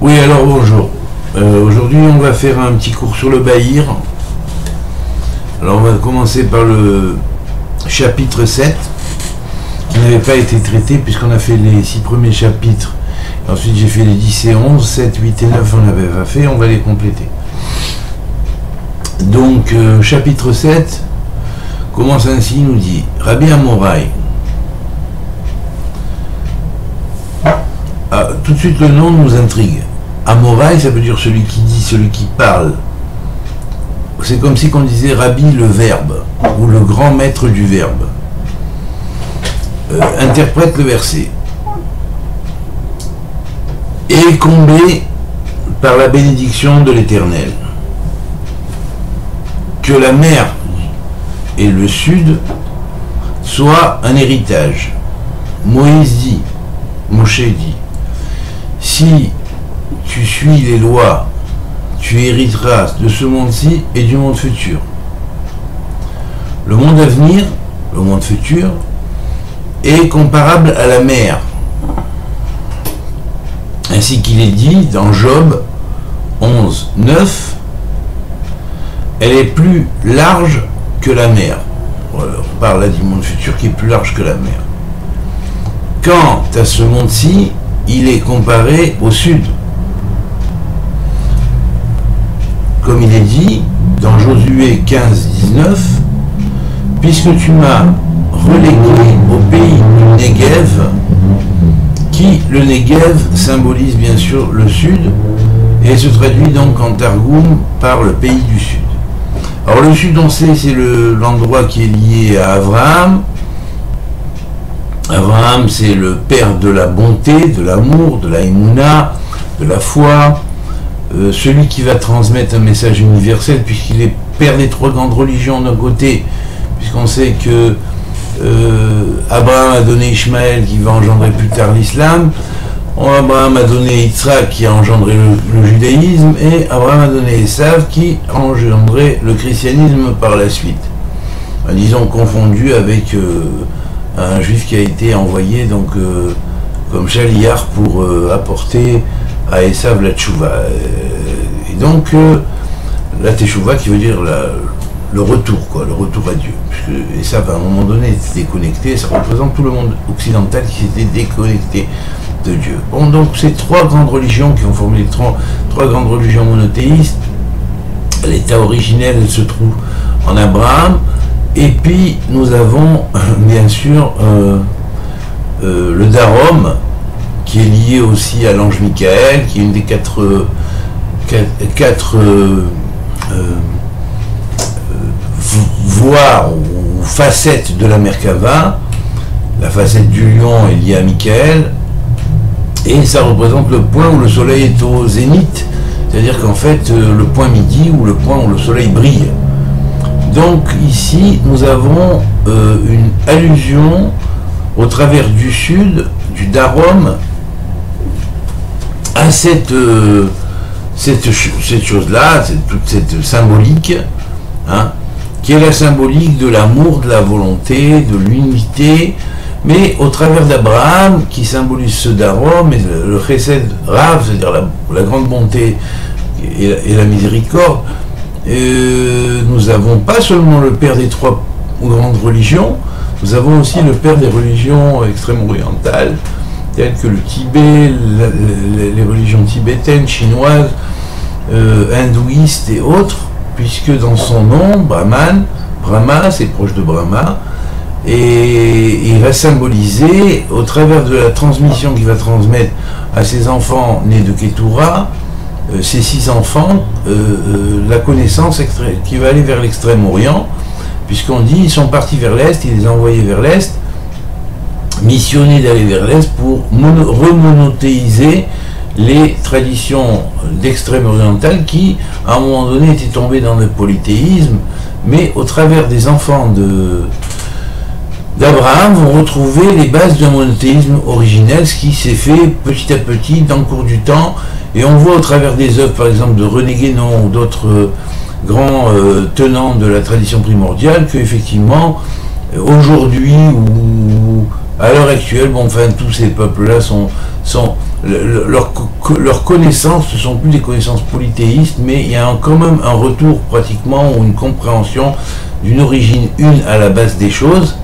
Oui, alors bonjour. Aujourd'hui, on va faire un petit cours sur le Bahir. Alors, on va commencer par le chapitre 7, qui n'avait pas été traité, puisqu'on a fait les 6 premiers chapitres. Ensuite, j'ai fait les 10 et 11, 7, 8 et 9, on n'avait pas fait, on va les compléter. Donc, chapitre 7 commence ainsi, il nous dit « Rabbi Amorai ». Ah, tout de suite, le nom nous intrigue. Amorai, ça veut dire celui qui dit, celui qui parle. C'est comme si on disait Rabbi le verbe, ou le grand maître du verbe. Interprète le verset. Et comblé par la bénédiction de l'Éternel. Que la mer et le sud soient un héritage. Moïse dit, Moshe dit, si tu suis les lois, tu hériteras de ce monde-ci et du monde futur. Le monde à venir, le monde futur, est comparable à la mer. Ainsi qu'il est dit dans Job 11, 9, elle est plus large que la mer. Voilà, on parle là du monde futur qui est plus large que la mer. Quant à ce monde-ci, il est comparé au sud. Comme il est dit dans Josué 15, 19, puisque tu m'as relégué au pays du Negev, qui, le Negev, symbolise bien sûr le sud, et se traduit donc en Targum par le pays du sud. Alors le sud, on sait, c'est l'endroit qui est lié à Abraham. Abraham, c'est le père de la bonté, de l'amour, de la émouna, de la foi, celui qui va transmettre un message universel, puisqu'il est père des 3 grandes religions d'un côté, puisqu'on sait que Abraham a donné Ishmaël qui va engendrer plus tard l'islam, Abraham a donné Yitzhak qui a engendré le judaïsme, et Abraham a donné Esav qui a engendré le christianisme par la suite. Disons confondu avec un juif qui a été envoyé donc comme Shaliar pour apporter à Esav la tchouva. Et donc la teshuva qui veut dire le retour, quoi, le retour à Dieu. Puisque Esav à un moment donné était déconnecté, ça représente tout le monde occidental qui s'était déconnecté de Dieu. Bon, donc ces 3 grandes religions qui ont formé les 3 grandes religions monothéistes, l'état originel se trouve en Abraham, et puis nous avons bien sûr le Darom, qui est lié aussi à l'ange Michael, qui est une des 4 voies ou facettes de la Merkava. La facette du lion est liée à Michael, et ça représente le point où le soleil est au zénith, c'est-à-dire qu'en fait le point midi ou le point où le soleil brille. Donc ici nous avons une allusion au travers du sud, du Darom, à cette chose-là, toute cette symbolique, hein, qui est la symbolique de l'amour, de la volonté, de l'unité, mais au travers d'Abraham, qui symbolise ce Darom, et le Chesed Rav, c'est-à-dire la grande bonté et la miséricorde. Nous n'avons pas seulement le père des 3 grandes religions, nous avons aussi le père des religions extrême-orientales, telles que le Tibet, les religions tibétaines, chinoises, hindouistes et autres, puisque dans son nom, Brahma, c'est proche de Brahma, et il va symboliser, au travers de la transmission qu'il va transmettre à ses enfants nés de Ketura, ces 6 enfants, la connaissance qui va aller vers l'extrême-orient, puisqu'on dit ils sont partis vers l'Est, il les a envoyés vers l'Est, missionnés d'aller vers l'Est pour remonothéiser les traditions d'extrême-orientale qui, à un moment donné, étaient tombées dans le polythéisme, mais au travers des enfants d'Abraham vont retrouver les bases d'un monothéisme originel, ce qui s'est fait petit à petit dans le cours du temps, et on voit au travers des œuvres, par exemple, de René Guénon ou d'autres grands tenants de la tradition primordiale, qu'effectivement, aujourd'hui, ou à l'heure actuelle, bon, enfin, tous ces peuples-là sont leur leurs connaissances, ce ne sont plus des connaissances polythéistes, mais il y a quand même un retour pratiquement ou une compréhension d'une origine une à la base des choses.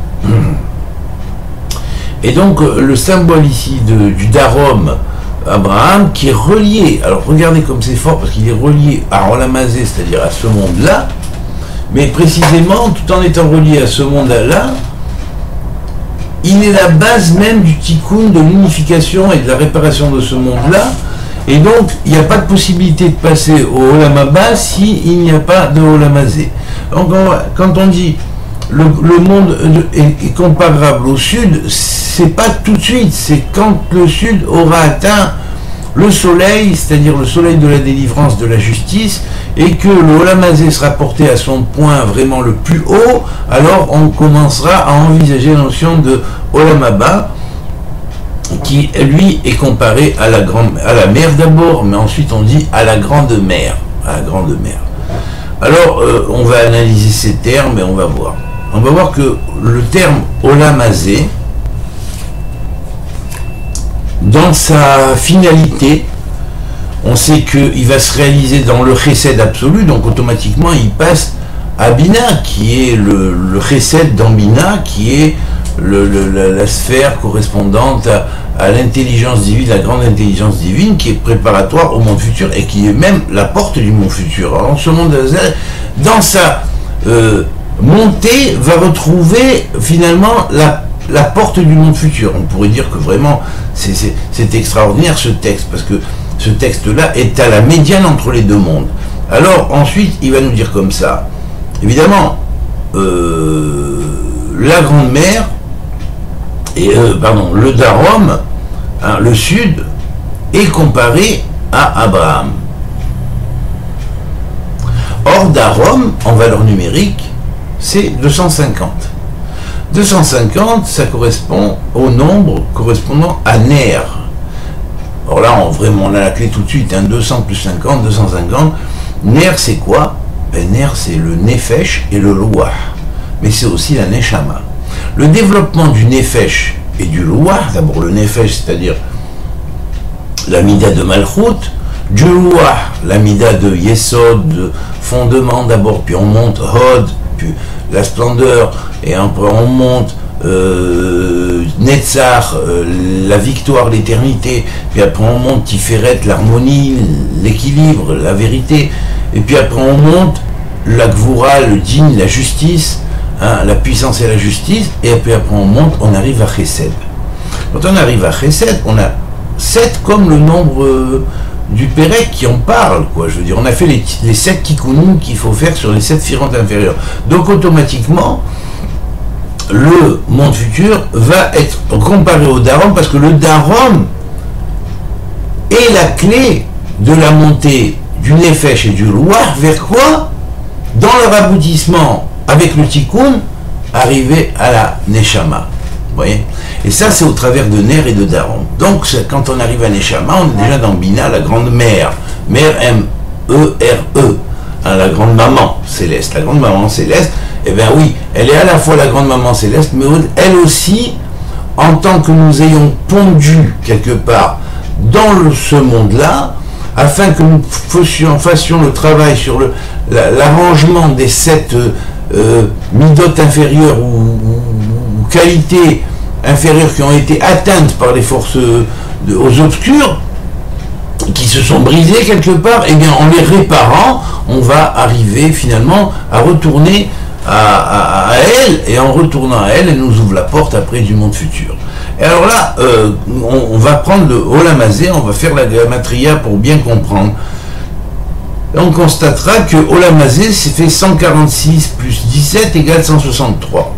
Et donc le symbole ici du Darom Abraham qui est relié, alors regardez comme c'est fort parce qu'il est relié à Olam Hazé, c'est-à-dire à ce monde-là, mais précisément tout en étant relié à ce monde-là, il est la base même du tikkun, de l'unification et de la réparation de ce monde-là. Et donc, il n'y a pas de possibilité de passer au Olam Haba s'il n'y a pas de Olam Hazé. Donc, quand on dit le monde est comparable au Sud, c'est pas tout de suite, c'est quand le Sud aura atteint le soleil, c'est-à-dire le soleil de la délivrance, de la justice, et que le Olam Hazé sera porté à son point vraiment le plus haut, alors on commencera à envisager la notion de Olam Haba, qui lui est comparé à la mer d'abord, mais ensuite on dit à la grande mer. À la grande mer. Alors on va analyser ces termes et on va voir. On va voir que le terme Olam Hazé, dans sa finalité, on sait qu'il va se réaliser dans le chesed absolu, donc automatiquement il passe à Bina, qui est le chesed dans Bina, qui est la sphère correspondante à l'intelligence divine, la grande intelligence divine, qui est préparatoire au monde futur et qui est même la porte du monde futur. Alors ce monde, dans sa montée, va retrouver finalement la porte du monde futur. On pourrait dire que vraiment c'est extraordinaire ce texte, parce que ce texte-là est à la médiane entre les deux mondes. Alors ensuite, il va nous dire comme ça, évidemment, la grande mer, le Darom, hein, le Sud, est comparé à Abraham. Or, Darom, en valeur numérique, c'est 250. 250, ça correspond au nombre correspondant à Ner. Alors là, on a la clé tout de suite, hein, 200 plus 50, 250. Ner, c'est quoi? Ner, c'est le Nefesh et le Loah. Mais c'est aussi la Neshama. Le développement du Nefesh et du Loah, d'abord le Nefesh, c'est-à-dire la Mida de Malchut, du Loah, la Mida de Yesod, de fondement d'abord, puis on monte Hod, puis la splendeur, et après on monte Netzach, la victoire, l'éternité, puis après on monte Tiferet, l'harmonie, l'équilibre, la vérité, et puis après on monte la Gvura, le Din, la justice, hein, la puissance et la justice, et puis après on monte, on arrive à Chesed. Quand on arrive à Chesed, on a 7 comme le nombre du Pérec qui en parle, quoi. Je veux dire, on a fait les 7 tikkunim qu'il faut faire sur les 7 firantes inférieures. Donc automatiquement, le monde futur va être comparé au Darom, parce que le Darom est la clé de la montée du Nefesh et du Loah vers quoi? Dans leur aboutissement avec le Tikkun, arriver à la Neshama. Vous voyez? Et ça, c'est au travers de Ner et de Darom. Donc, quand on arrive à Neshama, on est déjà dans Bina, la grande mère. Mère, M-E-R-E. Hein, la grande maman céleste. La grande maman céleste, eh bien oui, elle est à la fois la grande maman céleste, mais elle aussi, en tant que nous ayons pondu quelque part dans ce monde-là, afin que nous fassions le travail sur l'arrangement des 7 midotes inférieures ou qualités inférieures qui ont été atteintes par les forces aux obscurs, qui se sont brisées quelque part, et bien en les réparant, on va arriver finalement à retourner à elle, et en retournant à elle, elle nous ouvre la porte après du monde futur. Et alors là, on va prendre le Olam Hazé, on va faire la gematria pour bien comprendre. Et on constatera que Olam Hazé, c'est fait 146 plus 17 égale 163.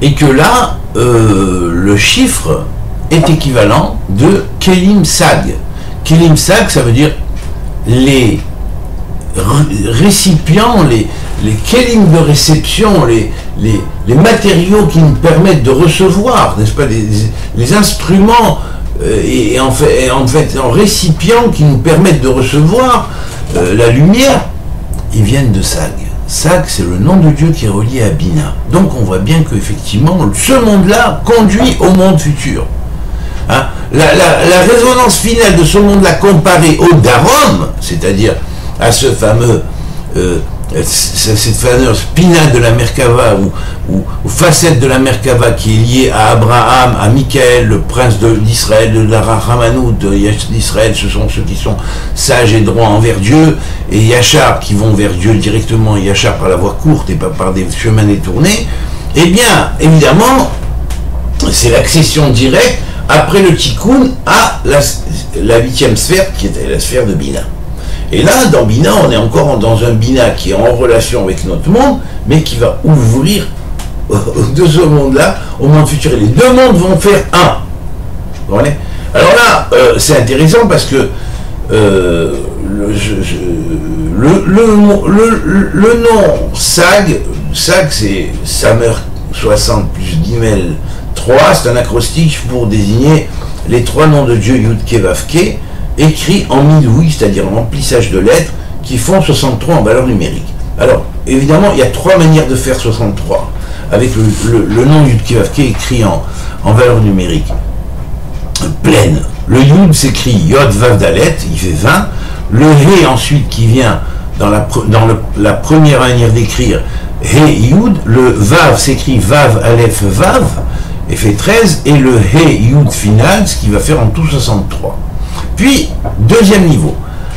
Et que là, le chiffre est équivalent de Kelim Sag. Kelim Sag, ça veut dire les récipients, les kelim de réception, les matériaux qui nous permettent de recevoir, n'est-ce pas, les instruments et en fait en récipients qui nous permettent de recevoir la lumière, ils viennent de Sag. Sag, c'est le nom de Dieu qui est relié à Bina. Donc on voit bien qu'effectivement, ce monde-là conduit au monde futur. Hein? la résonance finale de ce monde-là comparée au Darom, c'est-à-dire à ce fameux cette fameuse pinade de la Merkava ou facette de la Merkava qui est liée à Abraham, à Michael, le prince d'Israël, de la Rachamanou d'Israël, ce sont ceux qui sont sages et droits envers Dieu, et Yachar qui vont vers Dieu directement, Yachar par la voie courte et pas par des chemins détournés. Eh bien, évidemment, c'est l'accession directe après le Tikkun à la 8e sphère qui était la sphère de Bina. Et là, dans Bina, on est encore dans un Bina qui est en relation avec notre monde, mais qui va ouvrir de ce monde-là au monde futur. Et les deux mondes vont faire un. Vous voyez ? Alors là, c'est intéressant parce que le nom Sag c'est Samer 60 plus Gimel 3, c'est un acrostiche pour désigner les trois noms de Dieu Yud Ke Vav Ke, écrits en midoui, c'est-à-dire en remplissage de lettres, qui font 63 en valeur numérique. Alors, évidemment, il y a trois manières de faire 63, avec le nom Yud Ke Vav Ke écrit en valeur numérique pleine. Le Yud s'écrit Yod Vav Dalet, il fait 20. Le He ensuite qui vient dans la première manière d'écrire He Yud, le Vav s'écrit Vav Aleph Vav, et fait 13, et le He Yud final, ce qui va faire en tout 63. Puis, deuxième niveau.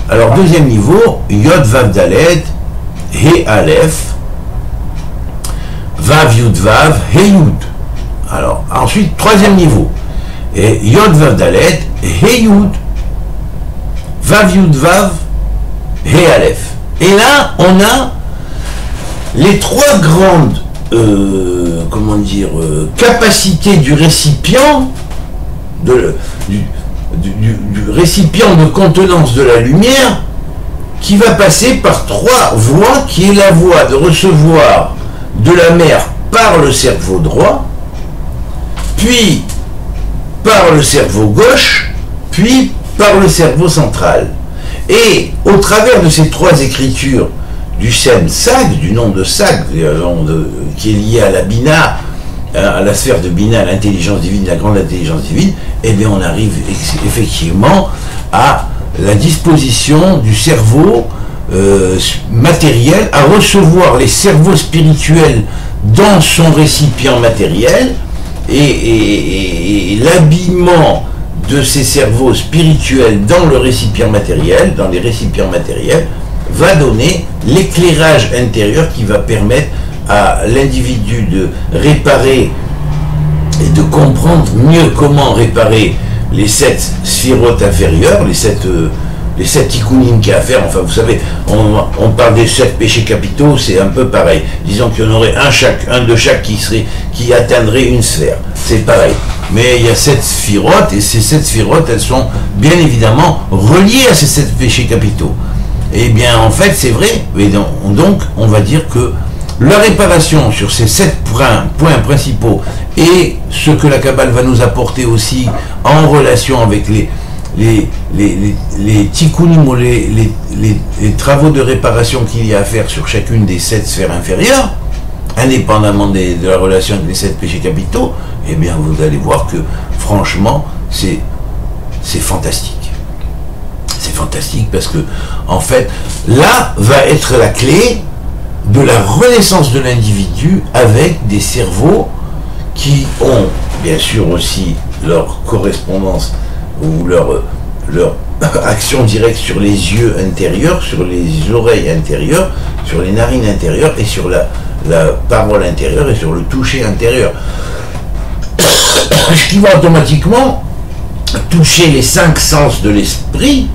Alors, deuxième niveau, Yod Vav Dalet, He Aleph, Vav Yud Vav, He Yud. Alors, ensuite, troisième niveau. Et Yod Vav Dalet, He Yud, Vav Yud Vav, He Aleph. Et là, on a les trois grandes capacités du récipient, du récipient de contenance de la lumière, qui va passer par trois voies, qui est la voie de recevoir de la mer par le cerveau droit, puis par le cerveau gauche, puis par le cerveau central. Et au travers de ces trois écritures du Sem Sag, du nom de Sag, qui est lié à la Bina, à la sphère de Bina, à l'intelligence divine, la grande intelligence divine, eh bien on arrive effectivement à la disposition du cerveau matériel, à recevoir les cerveaux spirituels dans son récipient matériel, et l'habillement de ces cerveaux spirituels dans le récipient matériel, dans les récipients matériels, va donner l'éclairage intérieur qui va permettre à l'individu de réparer et de comprendre mieux comment réparer les 7 sphirotes inférieures, les 7 tikkunim qu'il y a à faire. Enfin, vous savez, on parle des 7 péchés capitaux, c'est un peu pareil. Disons qu'il y en aurait un de chaque qui atteindrait une sphère. C'est pareil. Mais il y a 7 sphirotes, et ces 7 sphirotes, elles sont bien évidemment reliées à ces 7 péchés capitaux. Eh bien, en fait, c'est vrai. Et donc, on va dire que la réparation sur ces 7 points principaux et ce que la Kabbale va nous apporter aussi en relation avec les tikkunim ou les travaux de réparation qu'il y a à faire sur chacune des 7 sphères inférieures, indépendamment de la relation avec les 7 péchés capitaux, eh bien, vous allez voir que, franchement, c'est fantastique. C'est fantastique parce que, en fait, là va être la clé de la renaissance de l'individu avec des cerveaux qui ont, bien sûr, aussi leur correspondance ou leur action directe sur les yeux intérieurs, sur les oreilles intérieures, sur les narines intérieures et sur la parole intérieure et sur le toucher intérieur. Ce qui va automatiquement toucher les 5 sens de l'esprit,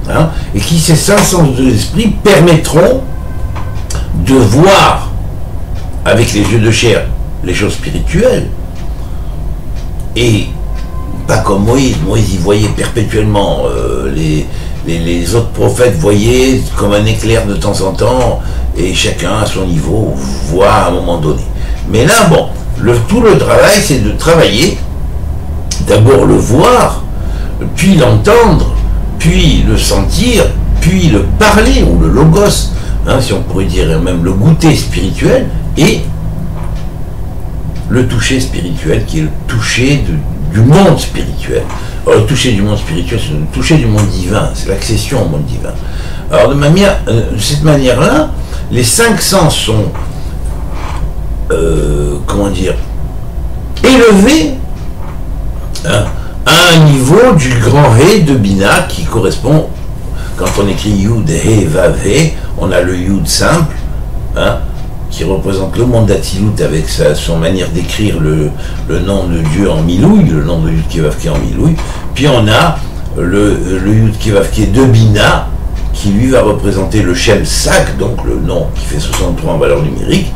hein, et qui, ces 5 sens de l'esprit, permettront de voir avec les yeux de chair les choses spirituelles, et pas comme Moïse. Moïse, il voyait perpétuellement, les autres prophètes voyaient comme un éclair de temps en temps, et chacun à son niveau voit à un moment donné. Mais là, bon, tout le travail, c'est de travailler, d'abord le voir, puis l'entendre, puis le sentir, puis le parler, ou le logos, hein, si on pourrait dire même le goûter spirituel, et le toucher spirituel, qui est le toucher du monde spirituel. Alors, le toucher du monde spirituel, c'est le toucher du monde divin, c'est l'accession au monde divin. Alors, de cette manière-là, les 5 sens sont, comment dire, élevés hein, à un niveau du grand He de Bina qui correspond, quand on écrit Yud, He, Vav, He, on a le Yud simple, hein, qui représente le monde d'Atsilut avec son manière d'écrire le nom de Dieu en Milouï, le nom de Yud Kevavke en Milouï, puis on a le Yud Kevavke de Bina, qui lui va représenter le Shem Sak, donc le nom qui fait 63 en valeur numérique,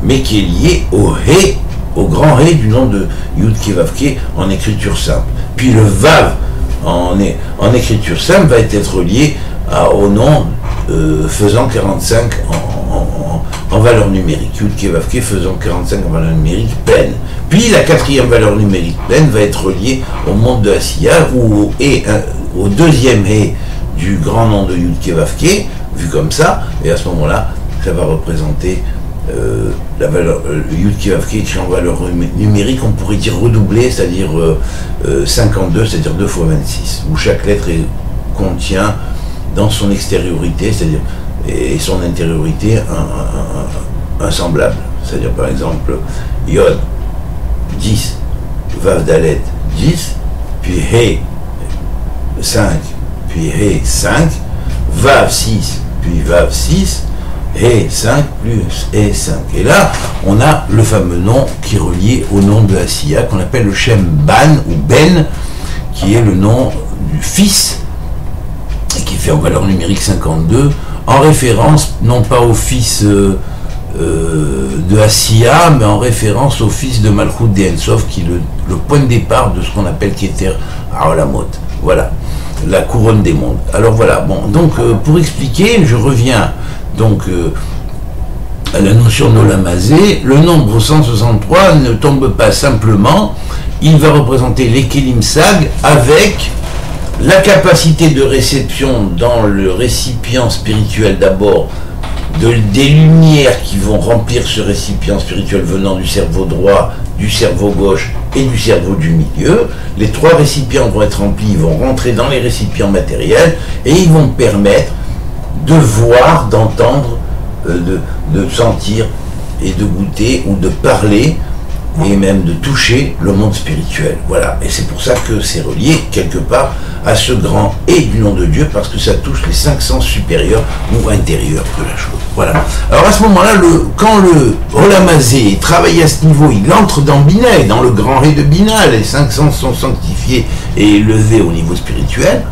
mais qui est lié au He, au grand He du nom de Yud Kevavke en écriture simple. Puis le Vav en écriture simple va être lié au nom faisant 45 en valeur numérique. Yud Kevavke faisant 45 en valeur numérique pleine. Puis la 4e valeur numérique pleine va être liée au monde de Asiya, ou au 2e He du grand nom de Yud Kevavke, vu comme ça, et à ce moment-là, ça va représenter la valeur Yud Kevavke écrit en valeur numérique, on pourrait dire redoublée, c'est-à-dire 52, c'est-à-dire 2 fois 26, où chaque lettre contient dans son extériorité, c'est-à-dire et son intériorité un semblable. C'est-à-dire par exemple Yod 10, Vav Dalet 10, puis He 5, puis He 5, Vav 6, puis Vav 6, He 5 plus He 5. Et là, on a le fameux nom qui est relié au nom de Asiya, qu'on appelle le Shem Ban ou Ben, qui est le nom du fils, et qui fait en valeur numérique 52, en référence non pas au fils de Asiya, mais en référence au fils de Malchut de Ensof, qui est le point de départ de ce qu'on appelle Keter Haolamot. Voilà, la couronne des mondes. Alors voilà, bon, donc pour expliquer, je reviens donc à la notion d'Olamazé. Le nombre 163 ne tombe pas simplement, il va représenter les Kelim Sag avec la capacité de réception dans le récipient spirituel d'abord des lumières qui vont remplir ce récipient spirituel venant du cerveau droit, du cerveau gauche et du cerveau du milieu. Les 3 récipients vont être remplis, ils vont rentrer dans les récipients matériels et ils vont permettre de voir, d'entendre, de sentir et de goûter ou de parler et même de toucher le monde spirituel. Voilà, et c'est pour ça que c'est relié quelque part à ce grand et du nom de Dieu, parce que ça touche les 5 sens supérieurs ou intérieurs de la chose. Voilà. Alors à ce moment-là, quand le Olamazé travaille à ce niveau, il entre dans Bina, et dans le grand He de Bina, les 5 sens sont sanctifiés et élevés au niveau spirituel.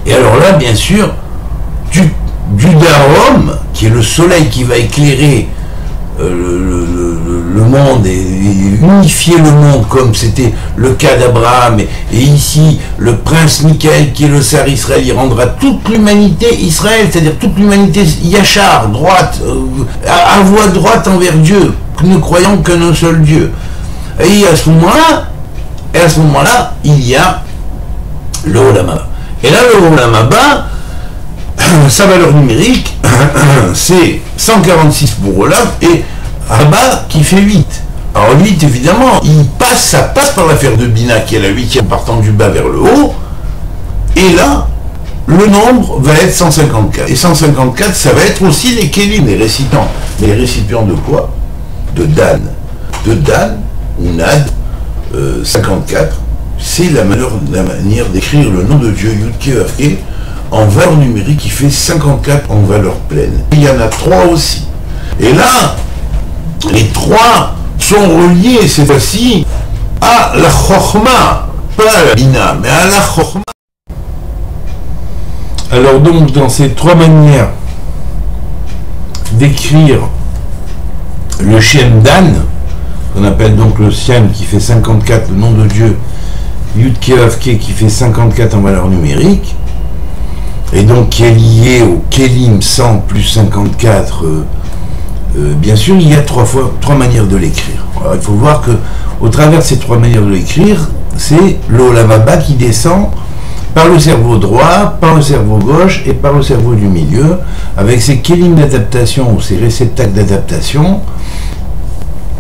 Et alors là, bien sûr, du Darom, qui est le soleil qui va éclairer le monde et unifier le monde comme c'était le cas d'Abraham, et ici le prince Michael qui est le Sar Israël, il rendra toute l'humanité Israël, c'est-à-dire toute l'humanité Yachar, droite, à voie droite envers Dieu, ne croyant qu'un seul Dieu. Et à ce moment-là, il y a le Olam Haba. Et là, le Olam Haba, sa valeur numérique, c'est 146 pour Olam, et Haba qui fait 8. Alors 8, évidemment, ça passe par l'affaire de Bina, qui est la 8e partant du bas vers le haut, et là, le nombre va être 154. Et 154, ça va être aussi les Kélim, les récipients. Mais les récipients de quoi? De Dan. De Dan, ou Nad, 54, c'est la manière d'écrire le nom de Dieu, Yud Kevavke, en valeur numérique, qui fait 54 en valeur pleine. Il y en a 3 aussi. Et là, les 3 sont reliés cette fois-ci à la Chokhma, pas à la Bina, mais à la Chokhma. Alors donc, dans ces 3 manières d'écrire le Shem Dan, qu'on appelle donc le Shem qui fait 54, le nom de Dieu, Yud Kevavke qui fait 54 en valeur numérique, et donc qui est lié au Kélim 100 plus 54, bien sûr, il y a 3 manières de l'écrire. Alors, il faut voir que au travers de ces 3 manières de l'écrire, c'est le Olam Haba qui descend par le cerveau droit, par le cerveau gauche et par le cerveau du milieu, avec ses Kélim d'adaptation ou ses réceptacles d'adaptation.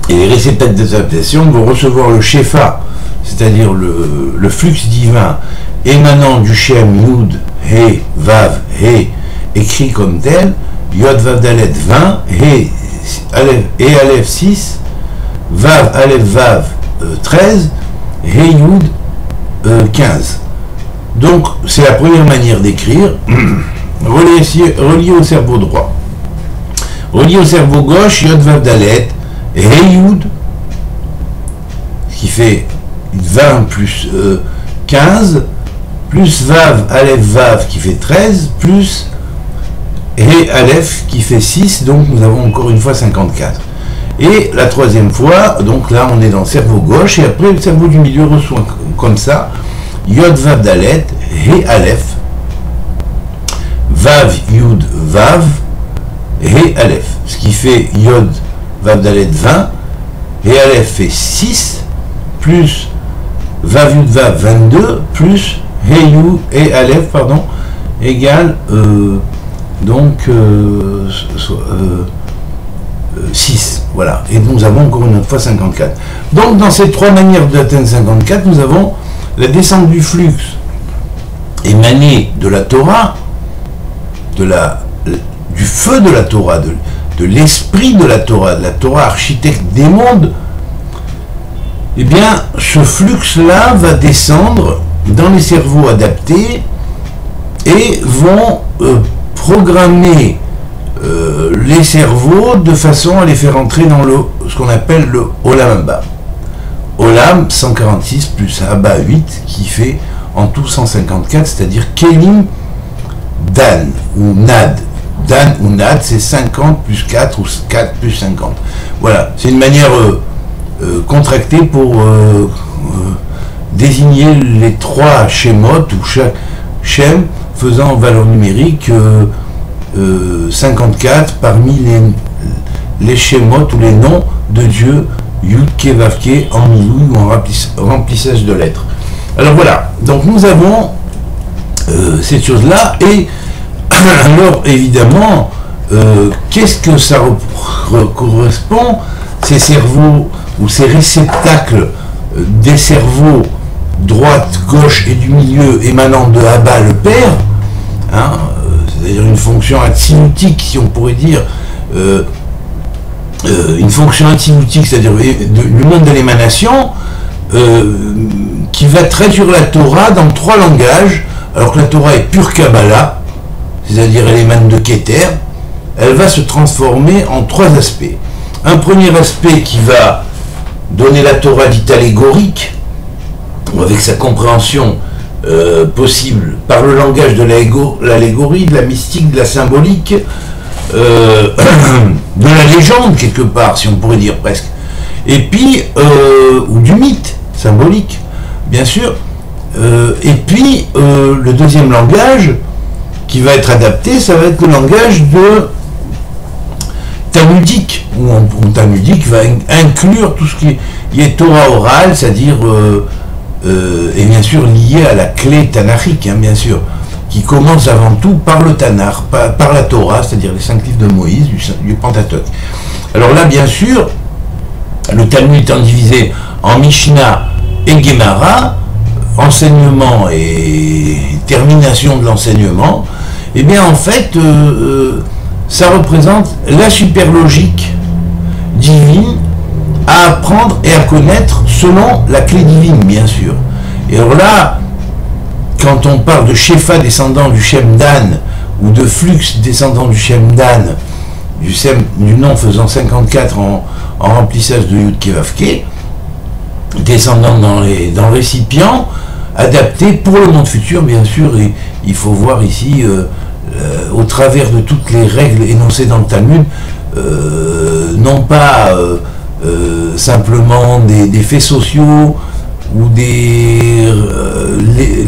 Et les réceptacles d'adaptation vont recevoir le Shefa c'est-à-dire le flux divin émanant du Shem Yud, He, Vav, He, écrit comme tel, Yod, Vav, Dalet 20, He, Aleph, et Aleph 6, Vav, Aleph, Vav 13, He, Yud 15. Donc, c'est la première manière d'écrire, relié au cerveau droit. Relié au cerveau gauche, Yod, Vav, Dalet, He, Yud, ce qui fait 20 plus 15, plus Vav, Aleph, Vav qui fait 13, plus He, Aleph qui fait 6, donc nous avons encore une fois 54. Et la troisième fois, donc là on est dans le cerveau gauche, et après le cerveau du milieu reçoit comme ça, Yod, Vav, Dalet, He, Aleph, Vav, Yud, Vav, He, Aleph, ce qui fait Yod, Vav, Dalet 20, He, Aleph fait 6, plus Vav, Yud, Vav 22, plus He, Yud, et Aleph, pardon, égale 6, voilà, et nous avons encore une autre fois 54. Donc dans ces trois manières d'atteindre 54, nous avons la descente du flux émané de la Torah, du feu de la Torah, de l'esprit de la Torah architecte des mondes. Eh bien, ce flux-là va descendre dans les cerveaux adaptés et vont programmer les cerveaux de façon à les faire entrer dans ce qu'on appelle le Olam Haba. Olam 146 plus Haba 8 qui fait en tout 154, c'est-à-dire Kelim Dan ou Nad. Dan ou Nad, c'est 50 plus 4 ou 4 plus 50. Voilà, c'est une manière contractée pour désigner les trois schémotes ou chaque schéma faisant en valeur numérique 54 parmi les schémotes ou les noms de Dieu, Yud, Ke, Vav, Ke, en milouï ou en remplissage de lettres. Alors voilà, donc nous avons cette chose-là, et alors évidemment, qu'est-ce que ça correspond, ces cerveaux ou ces réceptacles des cerveaux droite, gauche et du milieu émanant de Abba le Père, hein, c'est-à-dire une fonction antiloutique, si on pourrait dire, une fonction antiloutique, c'est-à-dire du monde de l'émanation, qui va traduire la Torah dans trois langages, alors que la Torah est pure Kabbalah, c'est-à-dire elle émane de Keter. Elle va se transformer en trois aspects. Un premier aspect qui va donner la Torah dite allégorique, avec sa compréhension possible par le langage de l'allégorie, de la mystique, de la symbolique, de la légende quelque part, si on pourrait dire presque, et puis ou du mythe symbolique, bien sûr, et puis le deuxième langage qui va être adapté, ça va être le langage de talmudique, où talmudique va inclure tout ce qui est Torah orale, c'est-à-dire et bien sûr lié à la clé tanachique, hein, bien sûr, qui commence avant tout par le Tanakh, par la Torah, c'est-à-dire les 5 livres de Moïse, du Pentateuque. Alors là, bien sûr, le Talmud étant divisé en Mishnah et Gemara, enseignement et termination de l'enseignement, et bien en fait, ça représente la superlogique divine à apprendre et à connaître selon la clé divine, bien sûr. Et alors là, quand on parle de Shefa descendant du Shem Dan, ou de Flux descendant du Shem Dan, du nom faisant 54 en remplissage de Yud Ke Vav Ke, descendant dans le récipient, adapté pour le monde futur, bien sûr, et il faut voir ici, au travers de toutes les règles énoncées dans le Talmud, non pas simplement des faits sociaux ou des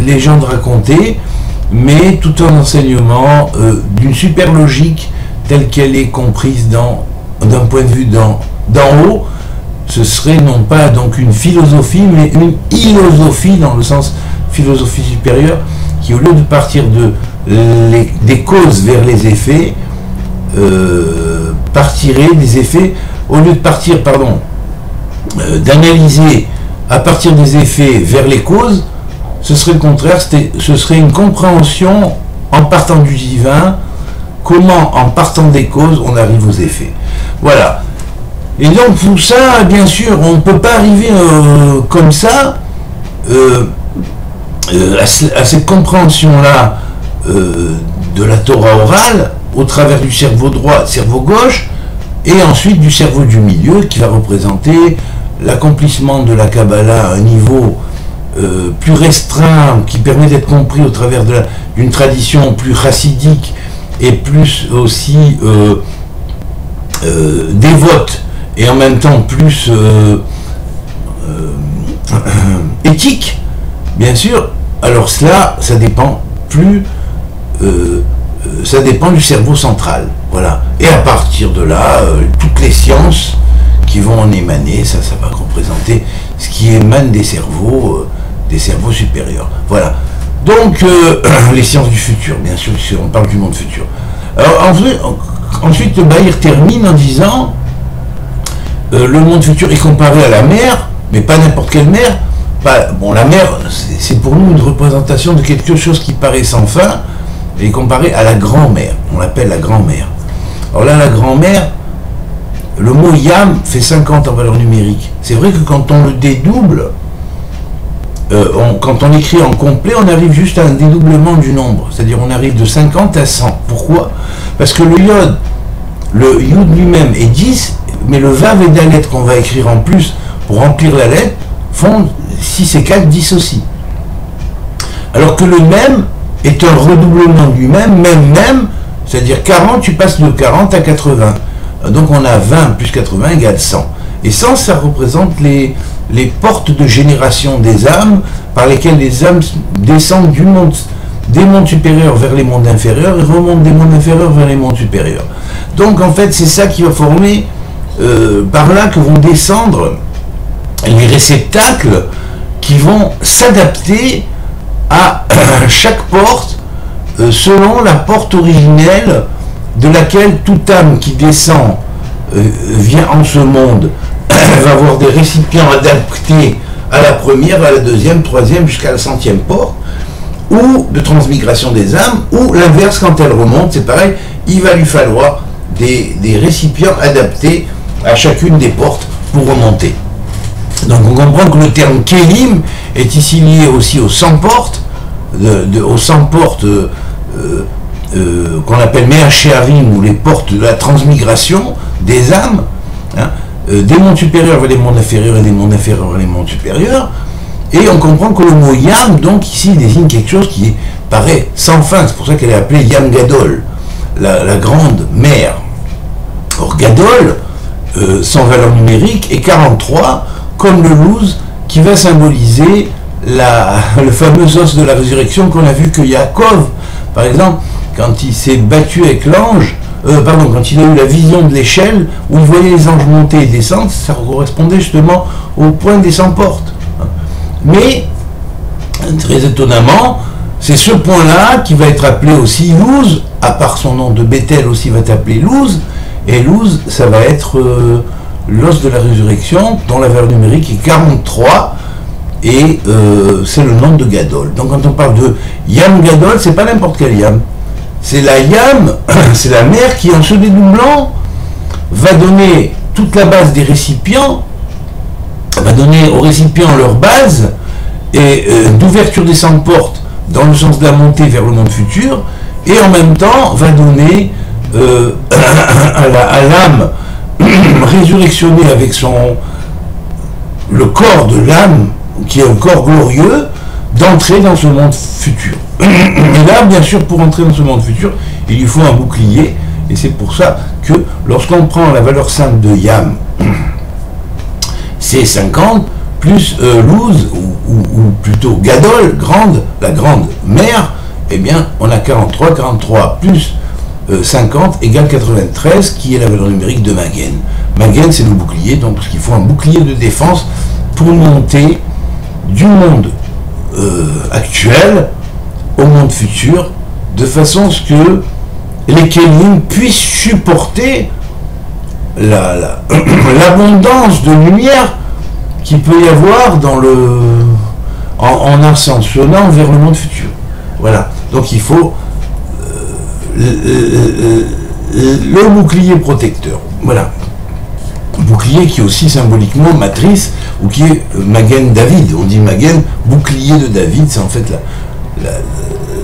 légendes racontées, mais tout un enseignement d'une super logique telle qu'elle est comprise d'un point de vue d'en haut. Ce serait non pas donc une philosophie, mais une philosophie dans le sens philosophie supérieure, qui au lieu de partir des causes vers les effets, partirait des effets, au lieu de partir, d'analyser à partir des effets vers les causes, ce serait le contraire, ce serait une compréhension en partant du divin, comment en partant des causes on arrive aux effets. Voilà. Et donc tout ça, bien sûr, on ne peut pas arriver comme ça à cette compréhension-là de la Torah orale au travers du cerveau droit, cerveau gauche, et ensuite du cerveau du milieu qui va représenter l'accomplissement de la Kabbalah à un niveau plus restreint, qui permet d'être compris au travers d'une tradition plus chassidique et plus aussi dévote, et en même temps plus éthique, bien sûr. Alors cela, ça dépend plus, ça dépend du cerveau central, voilà. Et à partir de là, toutes les sciences qui vont en émaner, ça va représenter ce qui émane des cerveaux supérieurs. Voilà. Donc les sciences du futur, bien sûr, on parle du monde futur. Alors ensuite, Bahir termine en disant le monde futur est comparé à la mer, mais pas n'importe quelle mer. Bon, la mer, c'est pour nous une représentation de quelque chose qui paraît sans fin, et comparé à la grand-mère. On l'appelle la grand-mère. Alors là, la grand-mère, le mot yam fait 50 en valeur numérique. C'est vrai que quand on le dédouble, quand on écrit en complet, on arrive juste à un dédoublement du nombre. C'est-à-dire on arrive de 50 à 100. Pourquoi? Parce que le yod lui-même est 10, mais le vav et dalet qu'on va écrire en plus pour remplir la lettre font 6 et 4, 10 aussi. Alors que le même est un redoublement du même, c'est-à-dire 40, tu passes de 40 à 80. Donc on a 20 plus 80 égale 100. Et 100, ça représente les portes de génération des âmes, par lesquelles les âmes descendent des mondes supérieurs vers les mondes inférieurs, et remontent des mondes inférieurs vers les mondes supérieurs. Donc en fait, c'est ça qui va former, par là que vont descendre les réceptacles qui vont s'adapter à chaque porte selon la porte originelle de laquelle toute âme qui descend vient en ce monde va avoir des récipients adaptés à la première, à la deuxième, troisième, jusqu'à la 100e porte, ou de transmigration des âmes, ou l'inverse, quand elle remonte, c'est pareil, il va lui falloir des récipients adaptés à chacune des portes pour remonter. Donc on comprend que le terme Kélim est ici lié aussi aux 100 portes, aux 100 portes qu'on appelle Me'ashearim, ou les portes de la transmigration des âmes, hein, des mondes supérieurs vers les mondes inférieurs et des mondes inférieurs vers les mondes supérieurs. Et on comprend que le mot Yam, donc ici, désigne quelque chose qui paraît sans fin. C'est pour ça qu'elle est appelée Yam Gadol, la grande mer. Or Gadol, sans valeur numérique, est 43, comme le louz, qui va symboliser le fameux os de la résurrection qu'on a vu que Yaakov, par exemple, quand il s'est battu avec l'ange, quand il a eu la vision de l'échelle, où il voyait les anges monter et descendre, ça correspondait justement au point des 100 portes. Mais, très étonnamment, c'est ce point-là qui va être appelé aussi Louz, à part son nom de Bethel aussi va être appelé Louz, et Louz, ça va être l'os de la résurrection, dont la valeur numérique est 43, et c'est le nom de Gadol. Donc quand on parle de Yam Gadol, c'est pas n'importe quel Yam. C'est la Yam, c'est la mer qui, en se dédoublant, va donner toute la base des récipients, va donner aux récipients leur base, et d'ouverture des 100 portes dans le sens de la montée vers le monde futur, et en même temps va donner à l'âme résurrectionnée avec le corps de l'âme, qui est un corps glorieux, d'entrer dans ce monde futur. Et là, bien sûr, pour entrer dans ce monde futur, il lui faut un bouclier, et c'est pour ça que lorsqu'on prend la valeur simple de Yam, c'est 50, plus Louz, ou plutôt Gadol, la grande mer, eh bien, on a 43 plus 50 égale 93, qui est la valeur numérique de Magen. Magen, c'est le bouclier, donc parce qu'il faut un bouclier de défense pour monter du monde actuel au monde futur, de façon à ce que les Kélim puissent supporter l'abondance de lumière qu'il peut y avoir dans en ascensionnant vers le monde futur. Voilà. Donc il faut le bouclier protecteur. Voilà. Bouclier qui est aussi symboliquement matrice, ou qui est Magen David. On dit Magen, bouclier de David, c'est en fait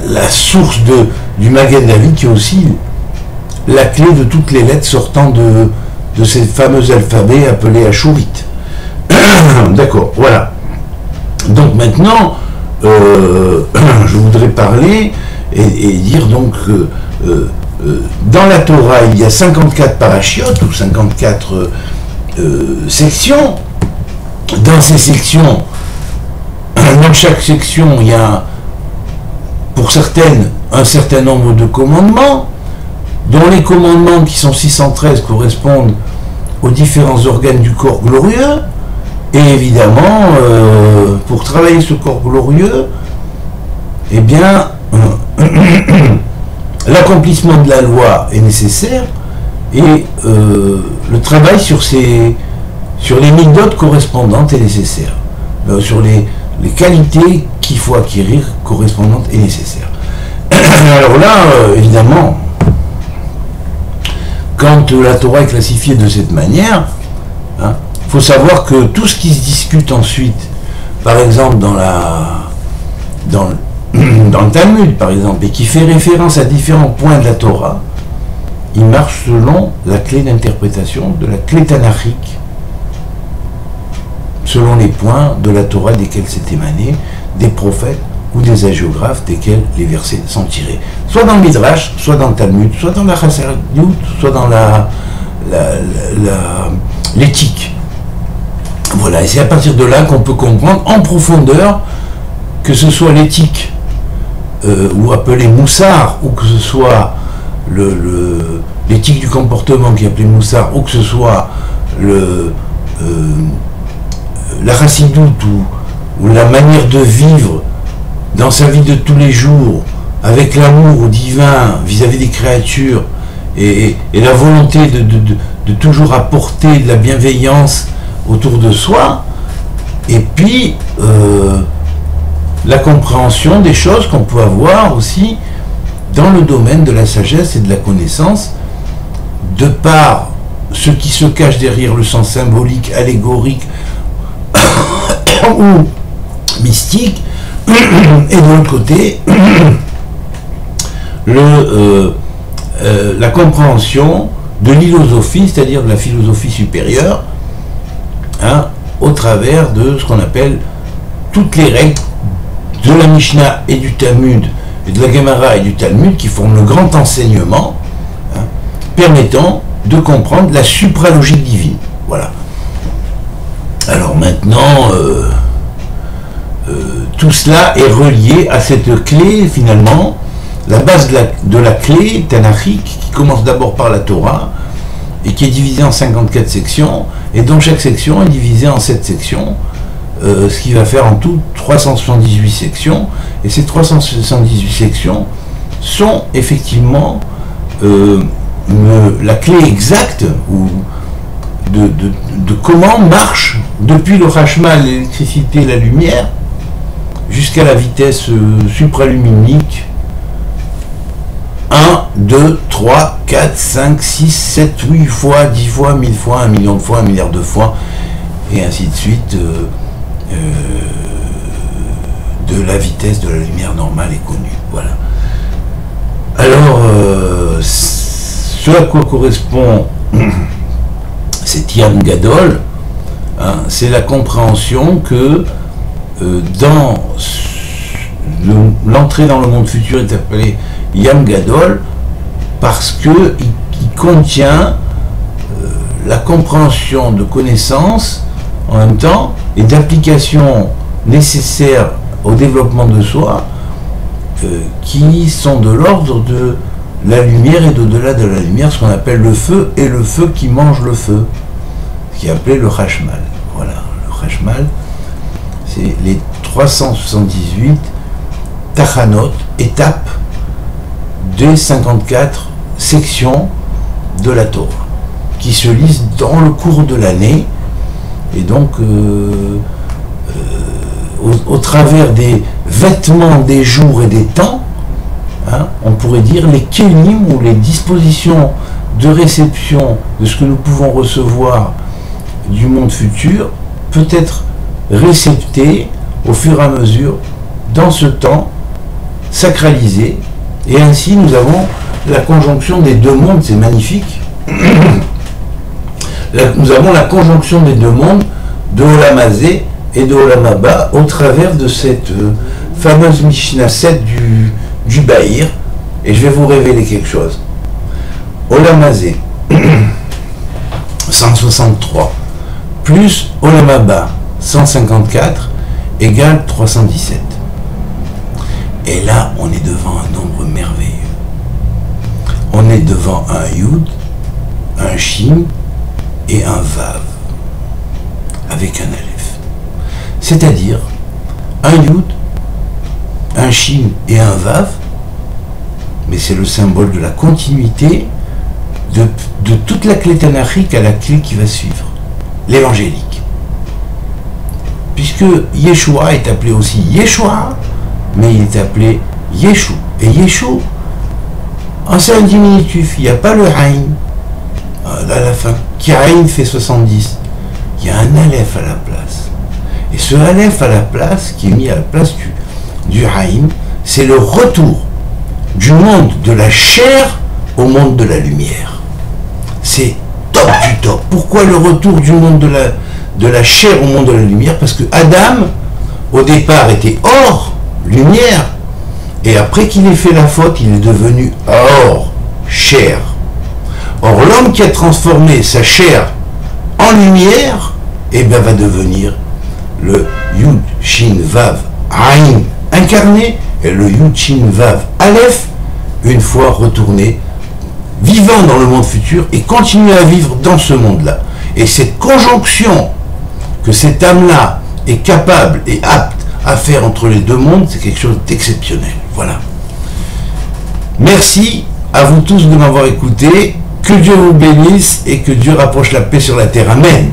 la source du Magen David, qui est aussi la clé de toutes les lettres sortant de ces fameux alphabets appelés ashurites. D'accord, voilà. Donc maintenant, je voudrais parler et dire donc que dans la Torah, il y a 54 parachiotes ou 54 sections. Dans ces sections, dans chaque section, il y a pour certaines un certain nombre de commandements, dont les commandements qui sont 613 correspondent aux différents organes du corps glorieux. Et évidemment, pour travailler ce corps glorieux, eh bien, l'accomplissement de la loi est nécessaire, et le travail sur les midot correspondantes est nécessaire, sur les qualités qu'il faut acquérir correspondantes est nécessaire. Alors là, évidemment, quand la Torah est classifiée de cette manière, hein, il faut savoir que tout ce qui se discute ensuite, par exemple dans le Talmud, par exemple, et qui fait référence à différents points de la Torah, il marche selon la clé d'interprétation de la clé tanachique, selon les points de la Torah desquels c'est émané, des prophètes ou des hagiographes desquels les versets sont tirés. Soit dans le Midrash, soit dans le Talmud, soit dans la Chassidut, soit dans l'éthique. Voilà, et c'est à partir de là qu'on peut comprendre en profondeur, que ce soit l'éthique, ou appelée Moussar, ou que ce soit l'éthique du comportement qui est appelée Moussar, ou que ce soit la Chassidut, ou la manière de vivre dans sa vie de tous les jours, avec l'amour au divin vis-à-vis des créatures, et la volonté de toujours apporter de la bienveillance autour de soi, et puis la compréhension des choses qu'on peut avoir aussi dans le domaine de la sagesse et de la connaissance, de par ce qui se cache derrière le sens symbolique, allégorique ou mystique, et de l'autre côté la compréhension de l'philosophie, c'est-à-dire de la philosophie supérieure, hein, au travers de ce qu'on appelle toutes les règles de la Mishnah et du Talmud, et de la Gemara et du Talmud, qui forment le grand enseignement, hein, permettant de comprendre la supralogique divine. Voilà. Alors maintenant, tout cela est relié à cette clé, finalement, la base de la clé tanachique, qui commence d'abord par la Torah, et qui est divisée en 54 sections, et dont chaque section est divisée en 7 sections, ce qui va faire en tout 378 sections, et ces 378 sections sont effectivement la clé exacte de comment marche, depuis le Hashmal, l'électricité, la lumière, jusqu'à la vitesse supraluminique 1, 2, 3, 4, 5, 6, 7, 8 fois, 10 fois, 1000 fois, 1 million de fois, 1 milliard de fois, et ainsi de suite, de la vitesse de la lumière normale est connue. Voilà. Alors, ce à quoi correspond cet Yam Gadol, hein, c'est la compréhension que dans l'entrée dans le monde futur est appelée Yam Gadol parce qu'il contient la compréhension de connaissances en même temps et d'applications nécessaires au développement de soi qui sont de l'ordre de la lumière et d'au-delà de la lumière, ce qu'on appelle le feu, et le feu qui mange le feu, ce qui est appelé le Hashmal. Voilà, le Hashmal, c'est les 378 tachanot, étapes des 54 sections de la Torah, qui se lisent dans le cours de l'année Et donc, au travers des vêtements des jours et des temps, hein, on pourrait dire les kélim ou les dispositions de réception de ce que nous pouvons recevoir du monde futur peut être récepté au fur et à mesure dans ce temps sacralisé, et ainsi nous avons la conjonction des deux mondes. C'est magnifique. Nous avons la conjonction des deux mondes, de Olam Hazé et de Olam Haba, au travers de cette fameuse Mishnah 7 du Bahir. Et je vais vous révéler quelque chose. Olam Hazé 163 plus Olam Haba 154 égale 317. Et là, on est devant un nombre merveilleux. On est devant un Yud, un Shin et un Vav, avec un Aleph. C'est-à-dire, un Yud, un Shin et un Vav, mais c'est le symbole de la continuité de toute la clé tanachique à la clé qui va suivre, l'évangélique. Puisque Yeshua est appelé aussi Yeshua, mais il est appelé Yeshu. Et Yeshu, c'est un diminutif, il n'y a pas le Haïn à la fin. Qui Haïn fait 70. Il y a un Aleph à la place. Et ce Aleph à la place, qui est mis à la place du Haïn, c'est le retour du monde de la chair au monde de la lumière. C'est top du top. Pourquoi le retour du monde de la chair au monde de la lumière? Parce que Adam, au départ, était or, lumière, et après qu'il ait fait la faute, il est devenu or, chair. Or, l'homme qui a transformé sa chair en lumière, eh bien, va devenir le Yud, Shin, Vav, Aïn incarné, et le Yud, Shin, Vav, Aleph, une fois retourné, vivant dans le monde futur, et continuer à vivre dans ce monde-là. Et cette conjonction que cette âme-là est capable et apte à faire entre les deux mondes, c'est quelque chose d'exceptionnel. Voilà. Merci à vous tous de m'avoir écouté. Que Dieu vous bénisse et que Dieu rapproche la paix sur la terre. Amen.